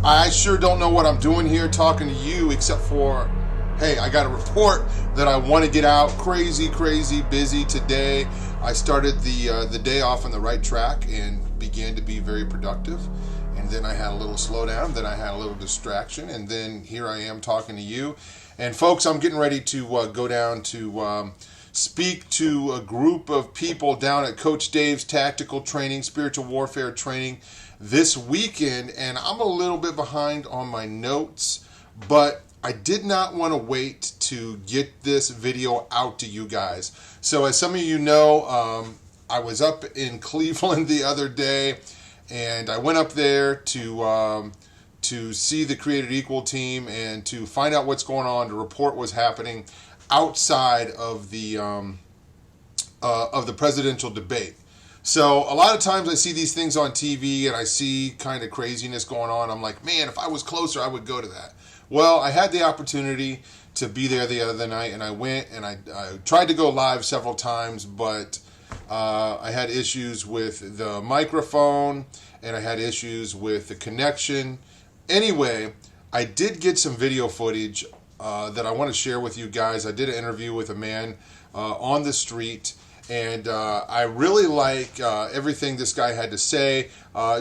I sure don't know what I'm doing here talking to you, except for, hey, I got a report that I want to get out. Crazy, busy today. I started the day off on the right track and began to be very productive. And then I had a little slowdown, then I had a little distraction, and then here I am talking to you. And folks, I'm getting ready to go down to speak to a group of people down at Coach Dave's Tactical Training, Spiritual Warfare Training this weekend, and I'm a little bit behind on my notes, but I did not want to wait to get this video out to you guys. So as some of you know, I was up in Cleveland the other day, and I went up there to see the Created Equal team and to find out what's going on, to report what's happening outside of the presidential debate. So a lot of times I see these things on TV and I see kind of craziness going on. I'm like, man, if I was closer, I would go to that. Well, I had the opportunity to be there the other night, and I went and I tried to go live several times, but I had issues with the microphone and I had issues with the connection. Anyway, I did get some video footage that I want to share with you guys. I did an interview with a man on the street, and I really like everything this guy had to say.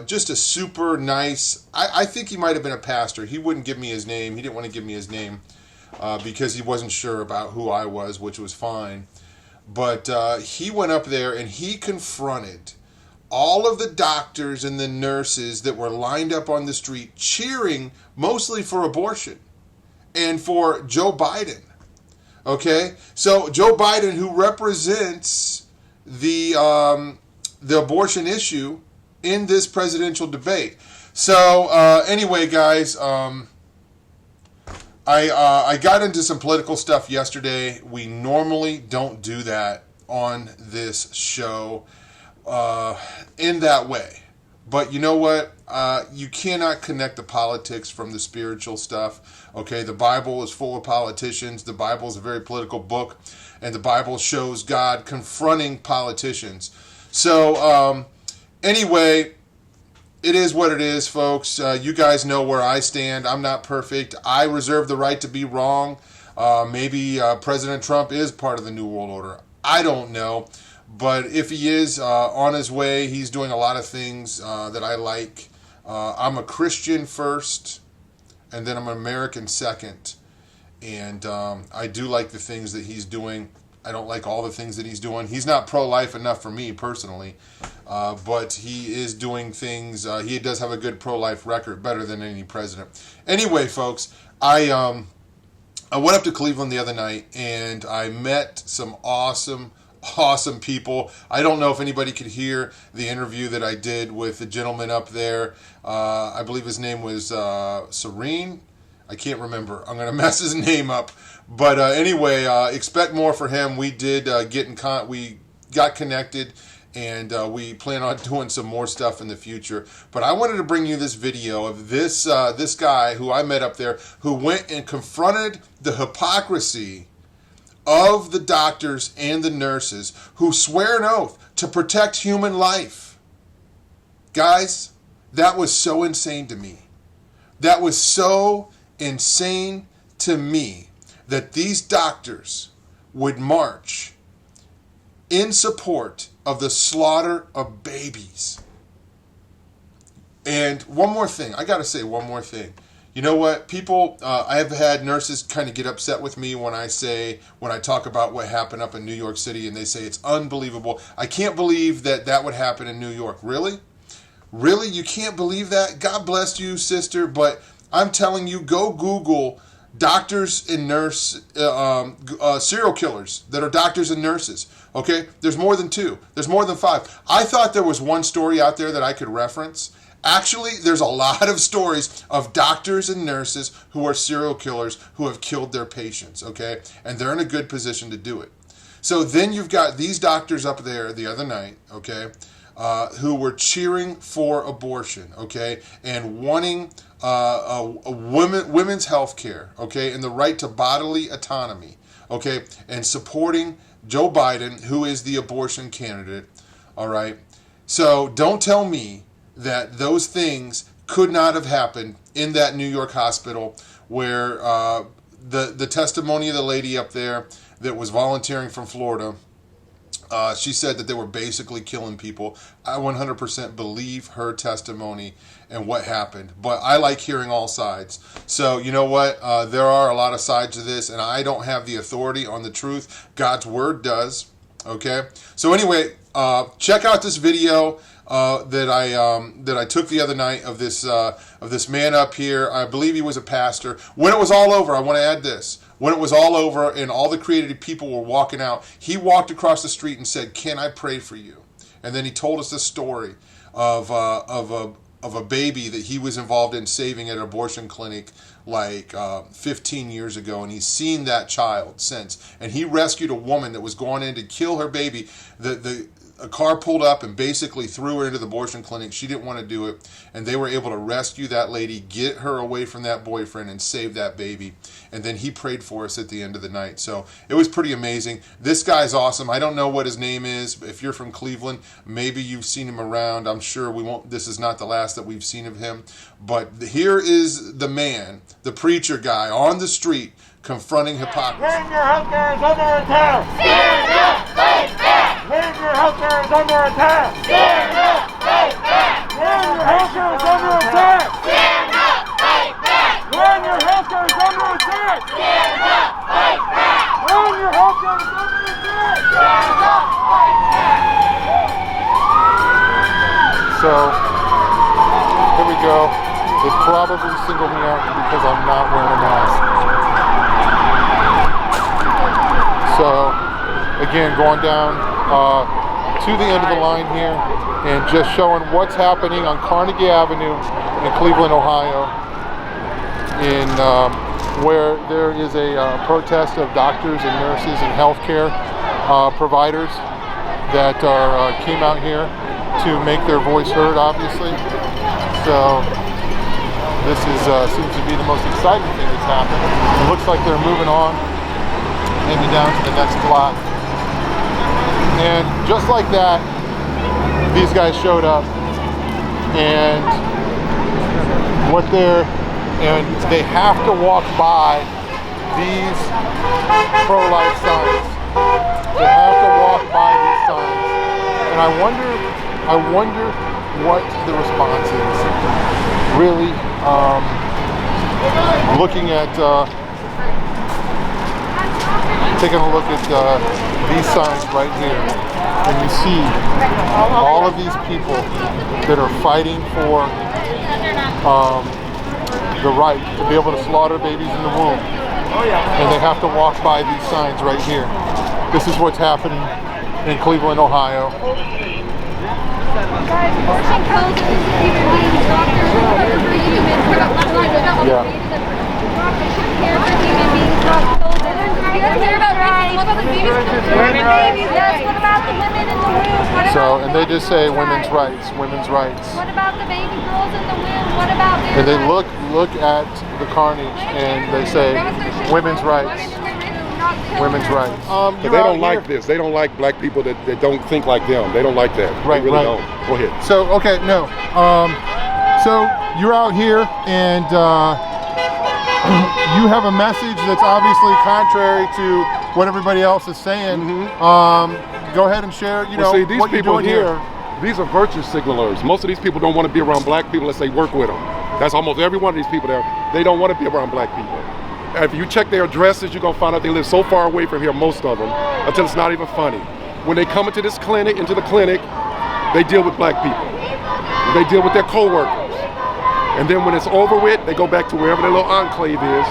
Just a super nice, I think he might have been a pastor. He wouldn't give me his name. He didn't want to give me his name because he wasn't sure about who I was, which was fine. But he went up there and he confronted all of the doctors and the nurses that were lined up on the street cheering mostly for abortion and for Joe Biden. Okay, so Joe Biden, who represents the abortion issue in this presidential debate. So anyway, guys, I got into some political stuff yesterday. We normally don't do that on this show in that way. But you know what? You cannot connect the politics from the spiritual stuff. Okay, the Bible is full of politicians. The Bible is a very political book, and the Bible shows God confronting politicians. So anyway, it is what it is, folks. You guys know where I stand. I'm not perfect. I reserve the right to be wrong. Maybe President Trump is part of the New World Order. I don't know. But if he is on his way, he's doing a lot of things that I like. I'm a Christian first, and then I'm an American second. And I do like the things that he's doing. I don't like all the things that he's doing. He's not pro-life enough for me personally, but he is doing things. He does have a good pro-life record, better than any president. Anyway, folks, I went up to Cleveland the other night, and I met some awesome people. I don't know if anybody could hear the interview that I did with the gentleman up there. I believe his name was Serene. I can't remember. I'm going to mess his name up. But anyway, expect more for him. We did we got connected, and we plan on doing some more stuff in the future. But I wanted to bring you this video of this guy who I met up there, who went and confronted the hypocrisy of the doctors and the nurses who swear an oath to protect human life. Guys, that was so insane to me. That was so insane to me that these doctors would march in support of the slaughter of babies. And one more thing, I gotta say one more thing. You know what, people, I have had nurses kind of get upset with me when I talk about what happened up in New York City, and they say it's unbelievable. I can't believe that would happen in New York. Really? Really? You can't believe that? God bless you, sister, but I'm telling you, go Google doctors and serial killers that are doctors and nurses. Okay? There's more than 2. There's more than 5. I thought there was one story out there that I could reference. Actually, there's a lot of stories of doctors and nurses who are serial killers who have killed their patients, okay? And they're in a good position to do it. So then you've got these doctors up there the other night, okay, who were cheering for abortion, okay, and wanting women's health care, okay, and the right to bodily autonomy, okay, and supporting Joe Biden, who is the abortion candidate, all right? So don't tell me that those things could not have happened in that New York hospital where the testimony of the lady up there that was volunteering from Florida, she said that they were basically killing people. I 100% believe her testimony and what happened. But I like hearing all sides. So you know what? There are a lot of sides to this, and I don't have the authority on the truth. God's word does. Okay? So anyway, check out this video that I took the other night of this man up here. I believe he was a pastor. When it was all over, I want to add this. When it was all over and all the creative people were walking out, he walked across the street and said, "Can I pray for you?" And then he told us the story of a baby that he was involved in saving at an abortion clinic like 15 years ago, and he's seen that child since. And he rescued a woman that was going in to kill her baby. A car pulled up and basically threw her into the abortion clinic. She didn't want to do it, and they were able to rescue that lady, get her away from that boyfriend, and save that baby. And then he prayed for us at the end of the night. So it was pretty amazing. This guy's awesome. I don't know what his name is. If you're from Cleveland, maybe you've seen him around. I'm sure we won't. This is not the last that we've seen of him. But here is the man, the preacher guy on the street, confronting hypocrisy. When your healthcare is under attack, stand up, fight back. When your healthcare is under attack, stand up, fight back. When your healthcare is under attack, stand up, fight back. When your healthcare is under attack, stand up, fight back. When your healthcare is under attack, stand up, fight back. So, here we go. They probably singled me out because I'm not wearing a mask. So, again, going down to the end of the line here and just showing what's happening on Carnegie Avenue in Cleveland, Ohio, in where there is a protest of doctors and nurses and healthcare providers that came out here to make their voice heard, obviously. So this is seems to be the most exciting thing that's happened. It looks like they're moving on, maybe down to the next block. And just like that, these guys showed up, and they have to walk by these pro-life signs. They have to walk by these signs. And I wonder what the response is. Really, looking at taking a look at these signs right here, and you see all of these people that are fighting for the right to be able to slaughter babies in the womb, and they have to walk by these signs right here. This is what's happening in Cleveland, Ohio. Yeah. So, and they just say women's rights, women's rights. What about the baby girls in the womb? What about their And they look at the carnage and they say women's rights, women's rights. They don't like this. They don't like black people that don't think like them. They don't like that. Right, they really right. don't. Go ahead. So, okay, no. So you're out here and you have a message that's obviously contrary to what everybody else is saying. Go ahead and share, Well, see, these what you're people doing here, these are virtue signalers. Most of these people don't want to be around black people unless they work with them. That's almost every one of these people there. They don't want to be around black people. If you check their addresses, you're gonna find out they live so far away from here, most of them, until it's not even funny. When they come into the clinic, they deal with black people. They deal with their co-workers. And then when it's over with, they go back to wherever their little enclave is,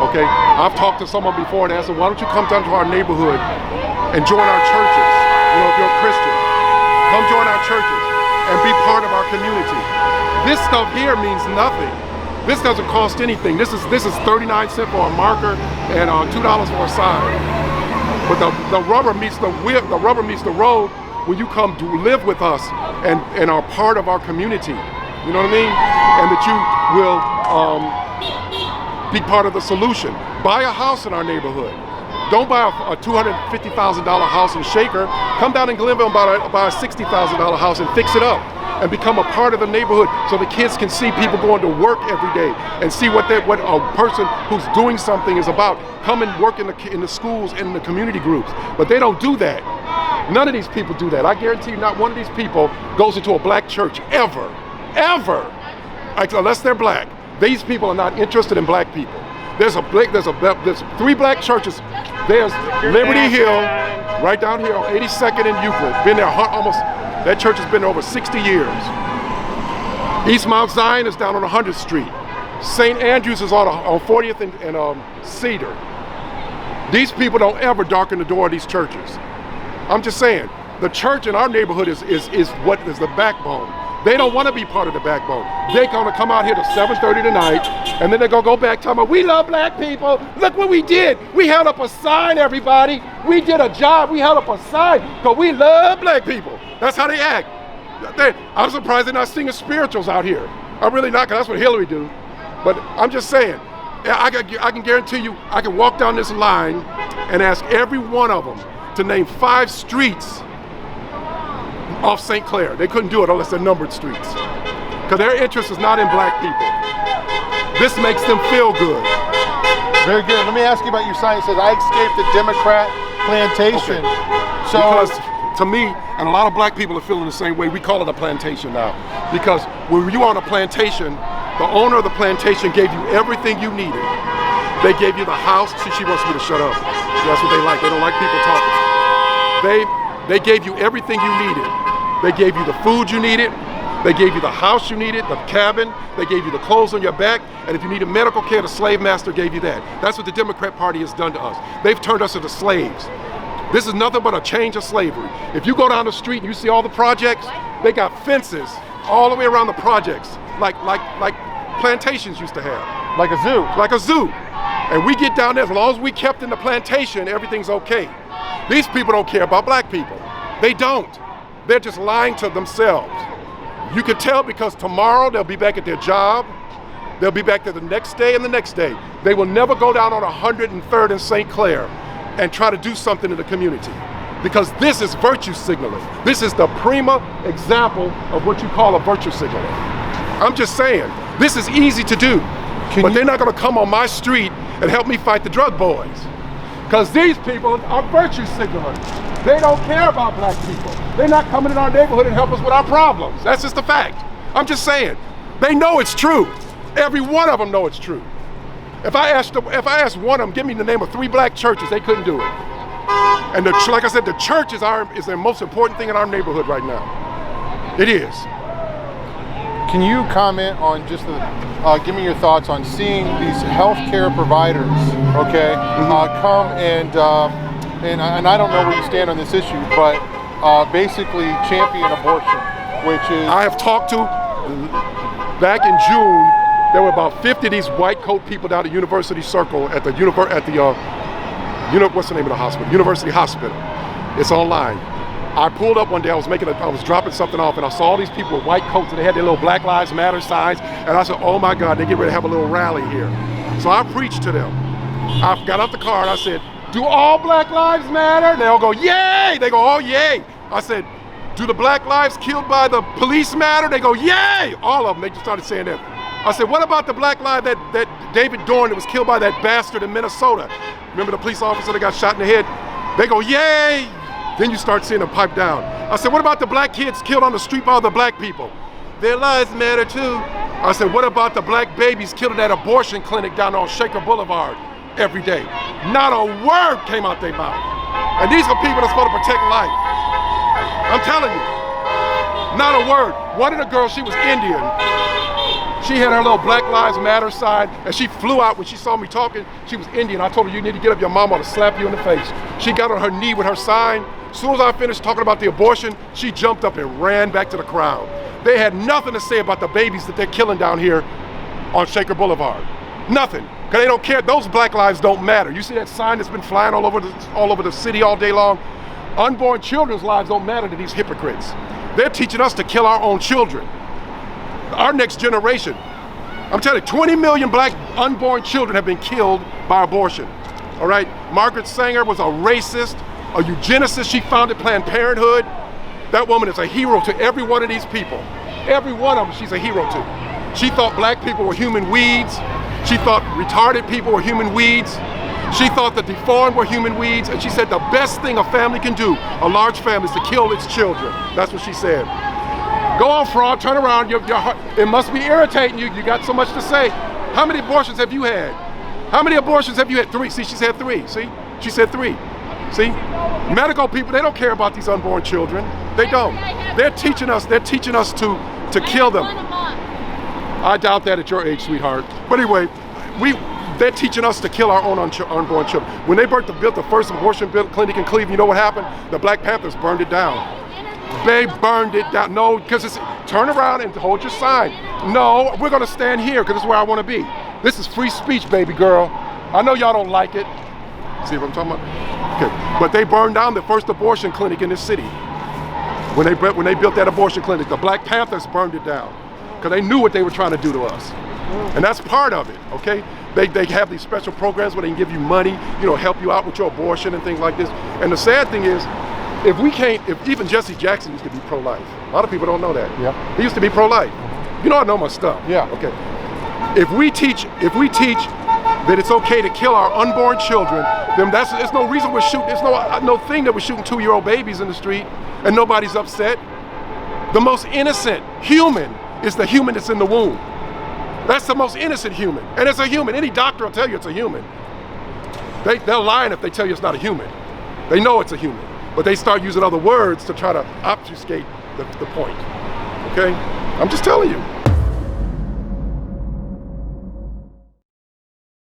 okay? I've talked to someone before and asked them, why don't you come down to our neighborhood and join our churches? You know, if you're a Christian, come join our churches and be part of our community. This stuff here means nothing. This doesn't cost anything. This is 39 cents for a marker and $2 for a sign. But the rubber meets the road when you come to live with us and are part of our community. You know what I mean? And that you will be part of the solution. Buy a house in our neighborhood. Don't buy a $250,000 house in Shaker. Come down in Glenville and buy a $60,000 house and fix it up. and become a part of the neighborhood so the kids can see people going to work every day and see what a person who's doing something is about. Come and work in the schools and in the community groups. But they don't do that. None of these people do that. I guarantee you not one of these people goes into a black church ever. Unless they're black. These people are not interested in black people. There's 3 black churches. There's Liberty Hill, right down here on 82nd and Euclid. Been there almost, that church has been there over 60 years. East Mount Zion is down on 100th Street. St. Andrews is on 40th and Cedar. These people don't ever darken the door of these churches. I'm just saying, the church in our neighborhood is what is the backbone. They don't want to be part of the backbone. They're gonna come out here to 7:30 tonight, and then they're gonna go back talking about, we love black people. Look what we did. We held up a sign, everybody. We did a job. We held up a sign because we love black people. That's how they act. I'm surprised they're not singing spirituals out here. I'm really not, because that's what Hillary do. But I'm just saying, I can guarantee you, I can walk down this line and ask every one of them to name 5 streets off St. Clair. They couldn't do it unless they're numbered streets. Because their interest is not in black people. This makes them feel good. Very good. Let me ask you about your sign. It says, I escaped the Democrat plantation. Okay. So, because to me, and a lot of black people are feeling the same way, we call it a plantation now. Because when you are on a plantation, the owner of the plantation gave you everything you needed. They gave you the house. She wants me to shut up. That's what they like. They don't like people talking. They gave you everything you needed. They gave you the food you needed. They gave you the house you needed, the cabin. They gave you the clothes on your back. And if you needed medical care, the slave master gave you that. That's what the Democrat Party has done to us. They've turned us into slaves. This is nothing but a change of slavery. If you go down the street and you see all the projects, they got fences all the way around the projects, like plantations used to have. like a zoo. Like a zoo. And we get down there, as long as we kept in the plantation, everything's okay. These people don't care about black people. They don't. They're just lying to themselves. You can tell because tomorrow they'll be back at their job. They'll be back there the next day and the next day. They will never go down on 103rd and St. Clair and try to do something in the community. Because this is virtue signaling. This is the prima example of what you call a virtue signaler. I'm just saying, this is easy to do. But they're not gonna come on my street and help me fight the drug boys. Because these people are virtue signalers. They don't care about black people. They're not coming in our neighborhood and help us with our problems. That's just a fact. I'm just saying, they know it's true. Every one of them know it's true. If I asked one of them, give me the name of 3 black churches, they couldn't do it. And like I said, the church is the most important thing in our neighborhood right now. It is. Can you comment on just give me your thoughts on seeing these healthcare providers, okay, come and I don't know where you stand on this issue, but basically champion abortion, which is... I have talked to, back in June, there were about 50 of these white coat people down at University Circle at the what's the name of the hospital? University Hospital. It's online. I pulled up one day, I was dropping something off, and I saw all these people with white coats, and they had their little Black Lives Matter signs, and I said, oh my God, they get ready to have a little rally here. So I preached to them. I got out the car and I said, do all Black Lives matter? And they all go, yay! They go, oh yay! I said, do the Black lives killed by the police matter? They go, yay! All of them, they just started saying that. I said, what about the Black life that David Dorn that was killed by that bastard in Minnesota? Remember the police officer that got shot in the head? They go, yay! Then you start seeing them pipe down. I said, what about the black kids killed on the street by other black people? Their lives matter too. I said, what about the black babies killed at that abortion clinic down on Shaker Boulevard every day? Not a word came out their mouth. And these are people that's supposed to protect life. I'm telling you, not a word. One of the girls, she was Indian. She had her little Black Lives Matter sign, and she flew out when she saw me talking. She was Indian. I told her, you need to get up, your mama to slap you in the face. She got on her knee with her sign. As soon as I finished talking about the abortion, she jumped up and ran back to the crowd. They had nothing to say about the babies that they're killing down here on Shaker Boulevard. Nothing, because they don't care. Those black lives don't matter. You see that sign that's been flying all over the city all day long? Unborn children's lives don't matter to these hypocrites. They're teaching us to kill our own children. Our next generation. I'm telling you, 20 million black unborn children have been killed by abortion. All right, Margaret Sanger was a racist, a eugenicist. She founded Planned Parenthood. That woman is a hero to every one of these people. Every one of them she's a hero to. She thought black people were human weeds. She thought retarded people were human weeds. She thought the deformed were human weeds. And she said the best thing a family can do, a large family, is to kill its children. That's what she said. Go on, fraud, turn around. It must be irritating you. You got so much to say. How many abortions have you had? How many abortions have you had? 3. See, she said 3. See? She said 3. See? Medical people, they don't care about these unborn children. They don't. They're teaching us to kill them. I doubt that at your age, sweetheart. But anyway, they're teaching us to kill our own unborn children. When they built the first abortion clinic in Cleveland, you know what happened? The Black Panthers burned it down. They burned it down. No, because it's turn around and hold your sign. No, we're gonna stand here because this is where I want to be. This is free speech, baby girl. I know y'all don't like it. See what I'm talking about? Okay, but they burned down the first abortion clinic in this city. When they built that abortion clinic, the Black Panthers burned it down because they knew what they were trying to do to us, and that's part of it. Okay, they have these special programs where they can give you money, help you out with your abortion and things like this. And the sad thing is, if even Jesse Jackson used to be pro-life. A lot of people don't know that. Yeah. He used to be pro-life. I know my stuff. Yeah. Okay. If we teach that it's okay to kill our unborn children, then there's no reason we're shooting. There's no thing that we're shooting 2-year-old babies in the street and nobody's upset. The most innocent human is the human that's in the womb. That's the most innocent human, and it's a human. Any doctor will tell you it's a human. They're lying if they tell you it's not a human. They know it's a human, but they start using other words to try to obfuscate the point. Okay? I'm just telling you.